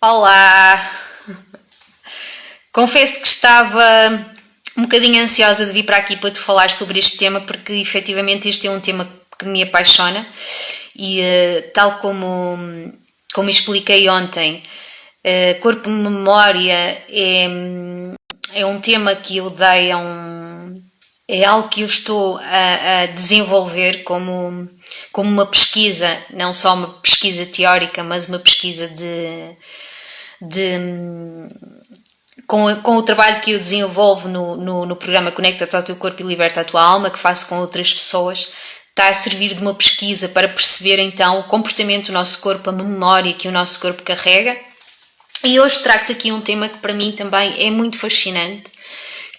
Olá! Confesso que estava um bocadinho ansiosa de vir para aqui para te falar sobre este tema, porque efetivamente este é um tema que me apaixona e, tal como expliquei ontem, corpo-memória é um tema que eu dei é algo que eu estou a desenvolver como uma pesquisa, não só uma pesquisa teórica, mas uma pesquisa com o trabalho que eu desenvolvo no programa Conecta-te ao teu corpo e liberta a tua alma, que faço com outras pessoas, está a servir de uma pesquisa para perceber então o comportamento do nosso corpo, a memória que o nosso corpo carrega. E hoje trago-te aqui um tema que para mim também é muito fascinante,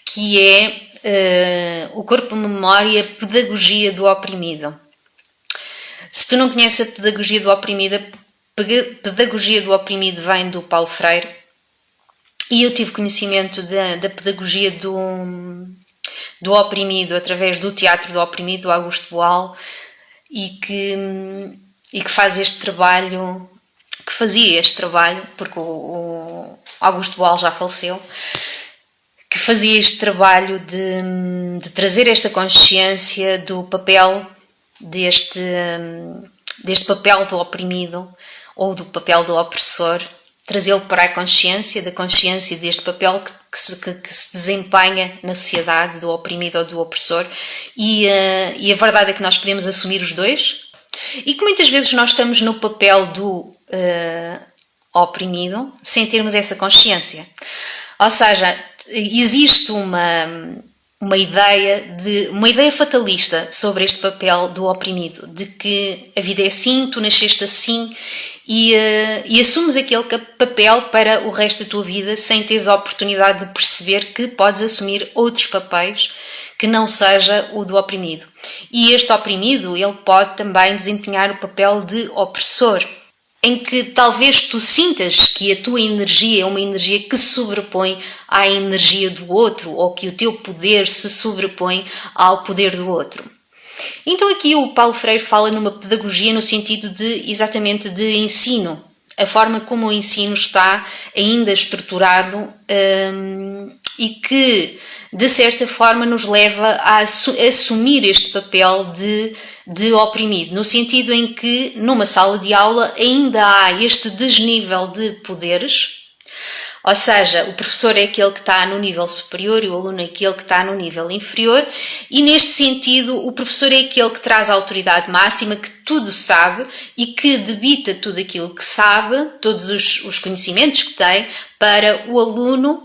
que é o corpo-memória, pedagogia do oprimido. Se tu não conheces a pedagogia do oprimido, a pedagogia do oprimido vem do Paulo Freire, e eu tive conhecimento da pedagogia do oprimido através do teatro do oprimido, do Augusto Boal, e que faz este trabalho, que fazia este trabalho, porque o Augusto Boal já faleceu, que fazia este trabalho de trazer esta consciência do papel deste papel do oprimido ou do papel do opressor, trazê-lo para a consciência, da consciência deste papel que se desempenha na sociedade, do oprimido ou do opressor, e a verdade é que nós podemos assumir os dois, e que muitas vezes nós estamos no papel do oprimido sem termos essa consciência. Ou seja, existe uma ideia fatalista sobre este papel do oprimido, de que a vida é assim, tu nasceste assim e assumes aquele papel para o resto da tua vida sem teres a oportunidade de perceber que podes assumir outros papéis que não seja o do oprimido. E este oprimido, ele pode também desempenhar o papel de opressor, em que talvez tu sintas que a tua energia é uma energia que se sobrepõe à energia do outro, ou que o teu poder se sobrepõe ao poder do outro. Então aqui o Paulo Freire fala numa pedagogia no sentido exatamente de ensino, a forma como o ensino está ainda estruturado e que, de certa forma, nos leva a assumir este papel de oprimido, no sentido em que numa sala de aula ainda há este desnível de poderes, ou seja, o professor é aquele que está no nível superior e o aluno é aquele que está no nível inferior, e neste sentido o professor é aquele que traz a autoridade máxima, que tudo sabe e que debita tudo aquilo que sabe, todos os conhecimentos que tem, para o aluno,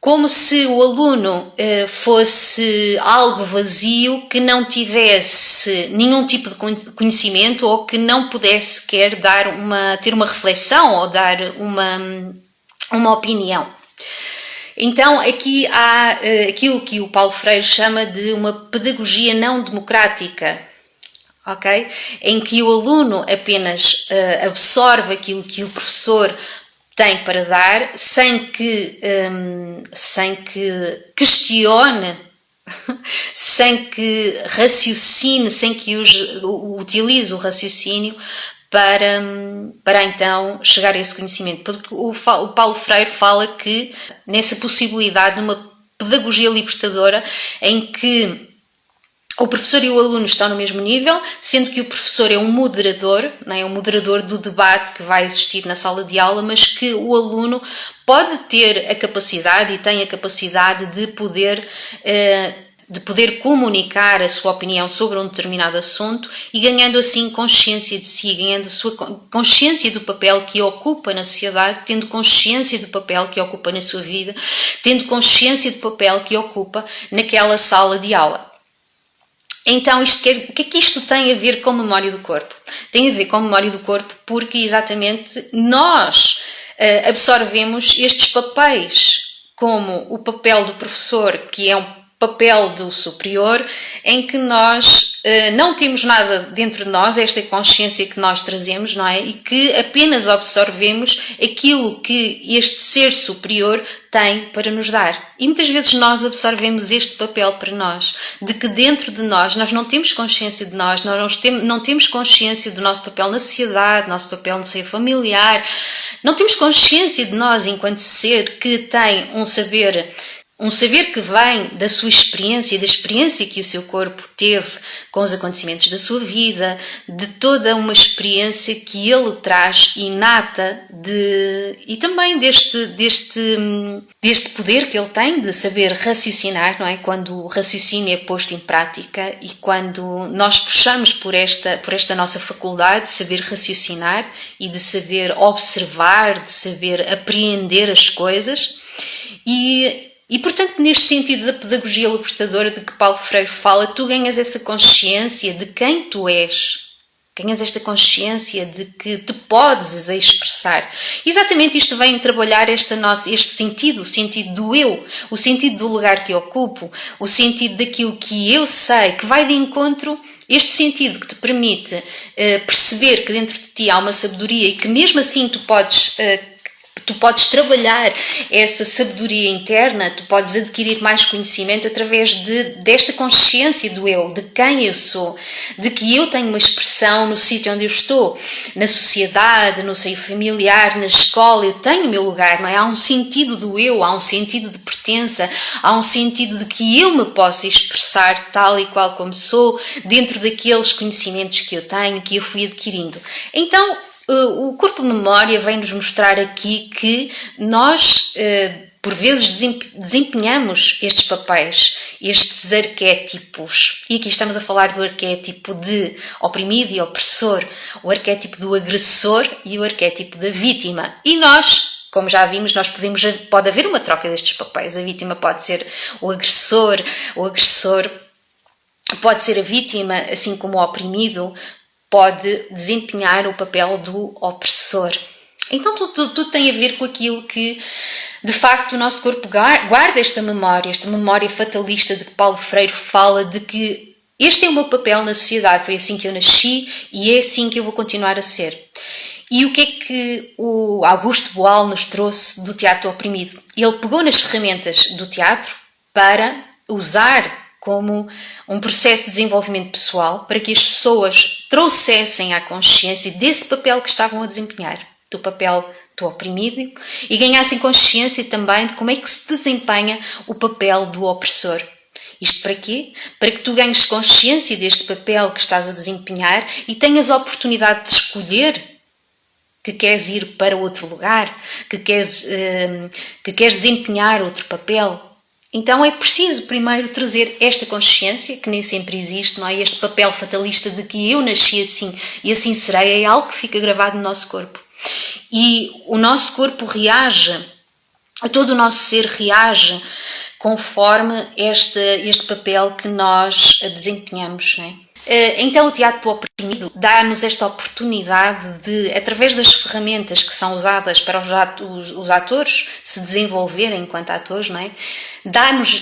como se o aluno fosse algo vazio, que não tivesse nenhum tipo de conhecimento ou que não pudesse sequer ter uma reflexão ou dar uma opinião. Então aqui há aquilo que o Paulo Freire chama de uma pedagogia não democrática, ok? Em que o aluno apenas absorve aquilo que o professor tem para dar, sem que questione, sem que raciocine, sem que utilize o raciocínio para então chegar a esse conhecimento. Porque o Paulo Freire fala que nessa possibilidade de uma pedagogia libertadora em que o professor e o aluno estão no mesmo nível, sendo que o professor é um moderador, não é? Um moderador do debate que vai existir na sala de aula, mas que o aluno pode ter a capacidade e tem a capacidade de poder comunicar a sua opinião sobre um determinado assunto e ganhando assim consciência de si, ganhando a sua consciência do papel que ocupa na sociedade, tendo consciência do papel que ocupa na sua vida, tendo consciência do papel que ocupa naquela sala de aula. Então, o que é que isto tem a ver com a memória do corpo? Tem a ver com a memória do corpo porque exatamente nós absorvemos estes papéis, como o papel do professor, que é um papel do superior, em que nós não temos nada dentro de nós, esta consciência que nós trazemos, não é? E que apenas absorvemos aquilo que este ser superior tem para nos dar. E muitas vezes nós absorvemos este papel para nós, de que dentro de nós não temos consciência de nós não temos consciência do nosso papel na sociedade, nosso papel no seio familiar, Não temos consciência de nós enquanto ser que tem um saber que vem da sua experiência, da experiência que o seu corpo teve com os acontecimentos da sua vida, de toda uma experiência que ele traz inata e também deste poder que ele tem de saber raciocinar, não é? Quando o raciocínio é posto em prática e quando nós puxamos por esta nossa faculdade de saber raciocinar e de saber observar, de saber apreender as coisas e, portanto, neste sentido da pedagogia libertadora de que Paulo Freire fala, tu ganhas essa consciência de quem tu és. Ganhas esta consciência de que te podes expressar. Exatamente isto vem trabalhar este sentido, o sentido do eu, o sentido do lugar que ocupo, o sentido daquilo que eu sei, que vai de encontro, este sentido que te permite perceber que dentro de ti há uma sabedoria e que mesmo assim tu podes trabalhar essa sabedoria interna, tu podes adquirir mais conhecimento através desta consciência do eu, de quem eu sou, de que eu tenho uma expressão no sítio onde eu estou, na sociedade, no seio familiar, na escola, eu tenho o meu lugar, não é? Há um sentido do eu, há um sentido de pertença, há um sentido de que eu me posso expressar tal e qual como sou, dentro daqueles conhecimentos que eu tenho, que eu fui adquirindo. Então, o corpo-memória vem-nos mostrar aqui que nós, por vezes, desempenhamos estes papéis, estes arquétipos. E aqui estamos a falar do arquétipo de oprimido e opressor, o arquétipo do agressor e o arquétipo da vítima. E nós, como já vimos, pode haver uma troca destes papéis. A vítima pode ser o agressor pode ser a vítima, assim como o oprimido pode desempenhar o papel do opressor. Então tudo tem a ver com aquilo que, de facto, o nosso corpo guarda esta memória fatalista de que Paulo Freire fala, de que este é o meu papel na sociedade, foi assim que eu nasci e é assim que eu vou continuar a ser. E o que é que o Augusto Boal nos trouxe do teatro oprimido? Ele pegou nas ferramentas do teatro para usar como um processo de desenvolvimento pessoal para que as pessoas trouxessem à consciência desse papel que estavam a desempenhar, do papel do oprimido, e ganhassem consciência também de como é que se desempenha o papel do opressor. Isto para quê? Para que tu ganhes consciência deste papel que estás a desempenhar e tenhas a oportunidade de escolher que queres ir para outro lugar, que queres desempenhar outro papel. Então é preciso primeiro trazer esta consciência, que nem sempre existe, não é? Este papel fatalista de que eu nasci assim e assim serei, é algo que fica gravado no nosso corpo. E o nosso corpo reage, todo o nosso ser reage conforme este papel que nós desempenhamos, não é? Então o teatro oprimido dá-nos esta oportunidade de, através das ferramentas que são usadas para os atores se desenvolverem enquanto atores, não é?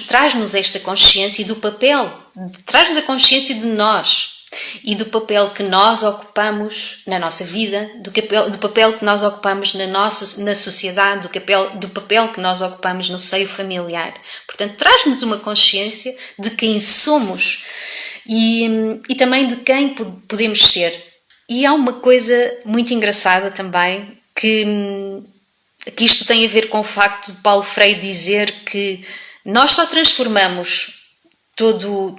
Traz-nos esta consciência do papel, traz-nos a consciência de nós e do papel que nós ocupamos na nossa vida, do papel que nós ocupamos na sociedade, do papel que nós ocupamos no seio familiar. Portanto, traz-nos uma consciência de quem somos e também de quem podemos ser. E há uma coisa muito engraçada também, que isto tem a ver com o facto de Paulo Freire dizer que nós só transformamos todo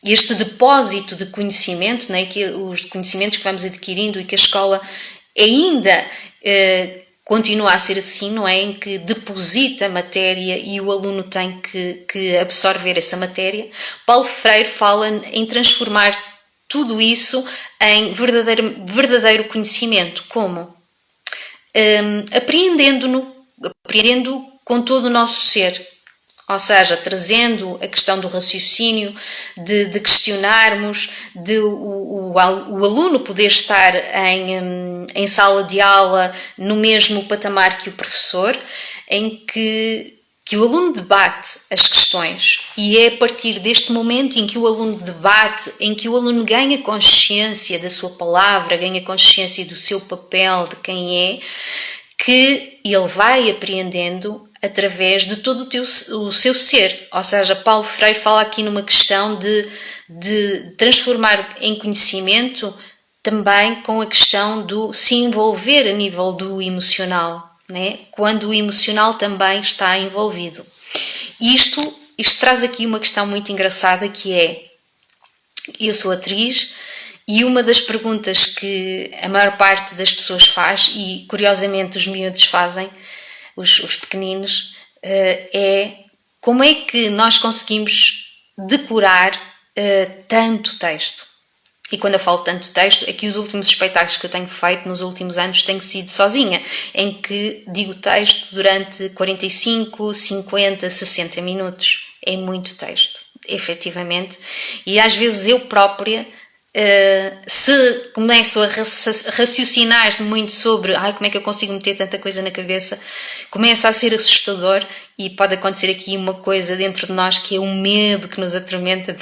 este depósito de conhecimento, né, que os conhecimentos que vamos adquirindo e que a escola ainda continua a ser assim, não é? Em que deposita matéria e o aluno tem que absorver essa matéria. Paulo Freire fala em transformar tudo isso em verdadeiro conhecimento. Como? Apreendendo com todo o nosso ser. Ou seja, trazendo a questão do raciocínio, de questionarmos, de o aluno poder estar em sala de aula no mesmo patamar que o professor, em que o aluno debate as questões. E é a partir deste momento em que o aluno debate, em que o aluno ganha consciência da sua palavra, ganha consciência do seu papel, de quem é, que ele vai apreendendo através de todo o seu ser. Ou seja, Paulo Freire fala aqui numa questão de transformar em conhecimento também com a questão do se envolver a nível do emocional, né? Quando o emocional também está envolvido. Isto traz aqui uma questão muito engraçada, que é, eu sou atriz e uma das perguntas que a maior parte das pessoas faz, e curiosamente os miúdos fazem, os pequeninos, é como é que nós conseguimos decorar tanto texto. E quando eu falo tanto texto, é que os últimos espetáculos que eu tenho feito nos últimos anos têm sido sozinha, em que digo texto durante 45, 50, 60 minutos. É muito texto, efetivamente. E às vezes eu própria, se começo a raciocinar muito sobre como é que eu consigo meter tanta coisa na cabeça, começa a ser assustador e pode acontecer aqui uma coisa dentro de nós que é o medo que nos atormenta.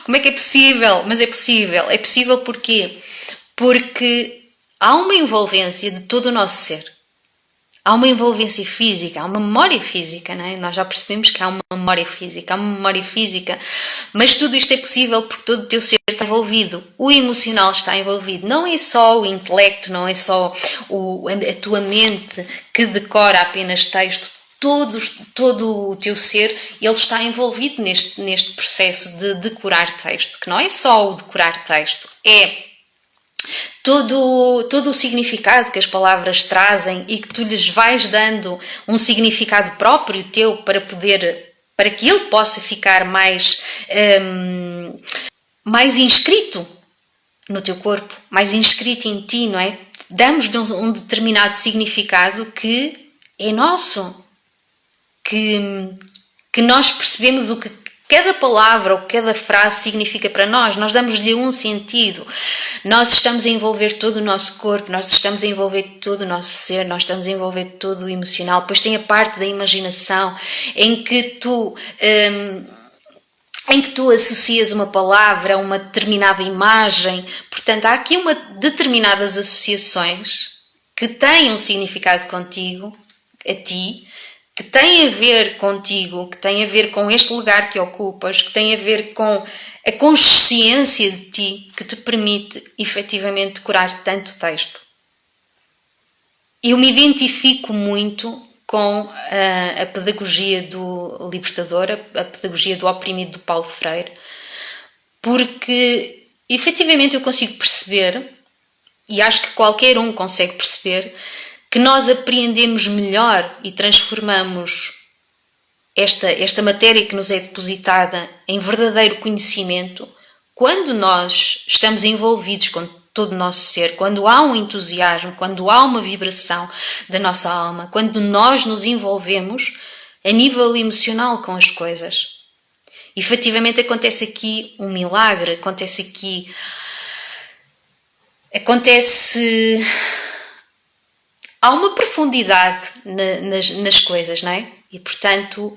Como é que é possível? Mas é possível. É possível porquê? Porque há uma envolvência de todo o nosso ser. Há uma envolvência física, há uma memória física, não é? Nós já percebemos que há uma memória física, mas tudo isto é possível porque todo o teu ser está envolvido, o emocional está envolvido, não é só o intelecto, não é só a tua mente que decora apenas texto, todo o teu ser, ele está envolvido neste processo de decorar texto, que não é só o decorar texto, é todo o significado que as palavras trazem e que tu lhes vais dando um significado próprio teu para que ele possa ficar mais inscrito no teu corpo, mais inscrito em ti, não é? Damos-lhe um determinado significado que é nosso, que nós percebemos o que cada palavra ou cada frase significa para nós. Nós damos-lhe um sentido. Nós estamos a envolver todo o nosso corpo, nós estamos a envolver todo o nosso ser, nós estamos a envolver todo o emocional. Depois tem a parte da imaginação, em que tu associas uma palavra a uma determinada imagem. Portanto, há aqui determinadas associações que têm um significado contigo, a ti, que tem a ver contigo, que tem a ver com este lugar que ocupas, que tem a ver com a consciência de ti, que te permite efetivamente decorar tanto texto. Eu me identifico muito com a pedagogia do libertador, a pedagogia do oprimido do Paulo Freire, porque efetivamente eu consigo perceber, e acho que qualquer um consegue perceber, que nós apreendemos melhor e transformamos esta matéria que nos é depositada em verdadeiro conhecimento quando nós estamos envolvidos com todo o nosso ser, quando há um entusiasmo, quando há uma vibração da nossa alma, quando nós nos envolvemos a nível emocional com as coisas. Efetivamente acontece aqui um milagre, há uma profundidade nas coisas, não é? E, portanto,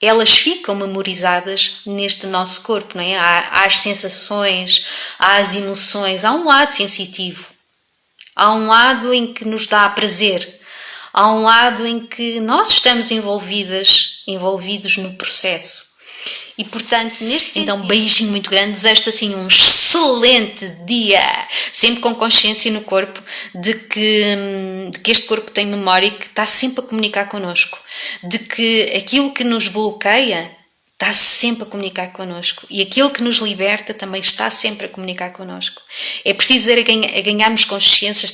elas ficam memorizadas neste nosso corpo, não é? Há as sensações, há as emoções, há um lado sensitivo, há um lado em que nos dá prazer, há um lado em que nós estamos envolvidos no processo. E, portanto, neste sentido, então, um beijinho muito grande, desejo-te assim um excelente dia, sempre com consciência no corpo de que este corpo tem memória e que está sempre a comunicar connosco, de que aquilo que nos bloqueia está sempre a comunicar connosco e aquilo que nos liberta também está sempre a comunicar connosco. É preciso ganharmos consciência,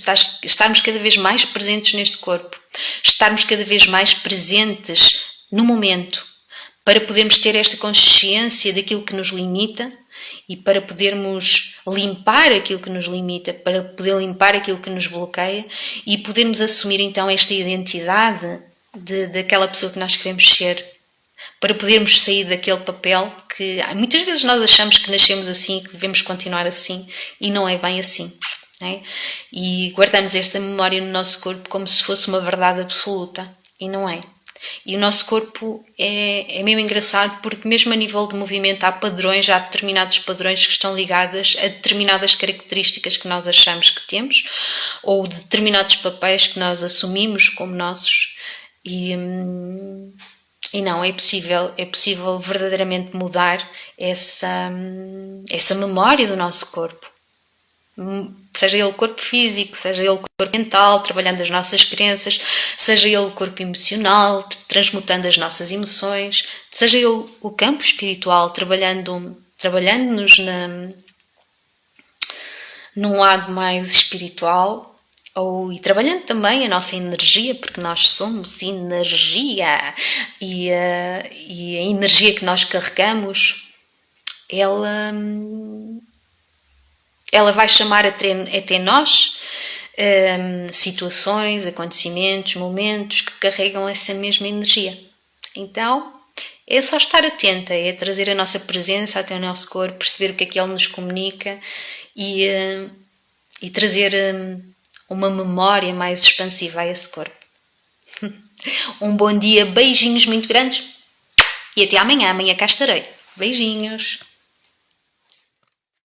estarmos cada vez mais presentes neste corpo, estarmos cada vez mais presentes no momento, para podermos ter esta consciência daquilo que nos limita e para podermos limpar aquilo que nos limita, para poder limpar aquilo que nos bloqueia e podermos assumir então esta identidade daquela pessoa que nós queremos ser, para podermos sair daquele papel que muitas vezes nós achamos que nascemos assim e que devemos continuar assim e não é bem assim. Não é? E guardamos esta memória no nosso corpo como se fosse uma verdade absoluta e não é. E o nosso corpo é mesmo engraçado porque mesmo a nível de movimento há determinados padrões que estão ligados a determinadas características que nós achamos que temos ou determinados papéis que nós assumimos como nossos e não, é possível verdadeiramente mudar essa memória do nosso corpo. Seja ele o corpo físico, seja ele o corpo mental, trabalhando as nossas crenças, seja ele o corpo emocional, transmutando as nossas emoções, seja ele o campo espiritual, trabalhando-nos num lado mais espiritual, e trabalhando também a nossa energia, porque nós somos energia, e a energia que nós carregamos, ela vai chamar até nós situações, acontecimentos, momentos que carregam essa mesma energia. Então, é só estar atenta, é trazer a nossa presença até o nosso corpo, perceber o que é que ele nos comunica e trazer uma memória mais expansiva a esse corpo. Um bom dia, beijinhos muito grandes e até amanhã. Amanhã cá estarei. Beijinhos!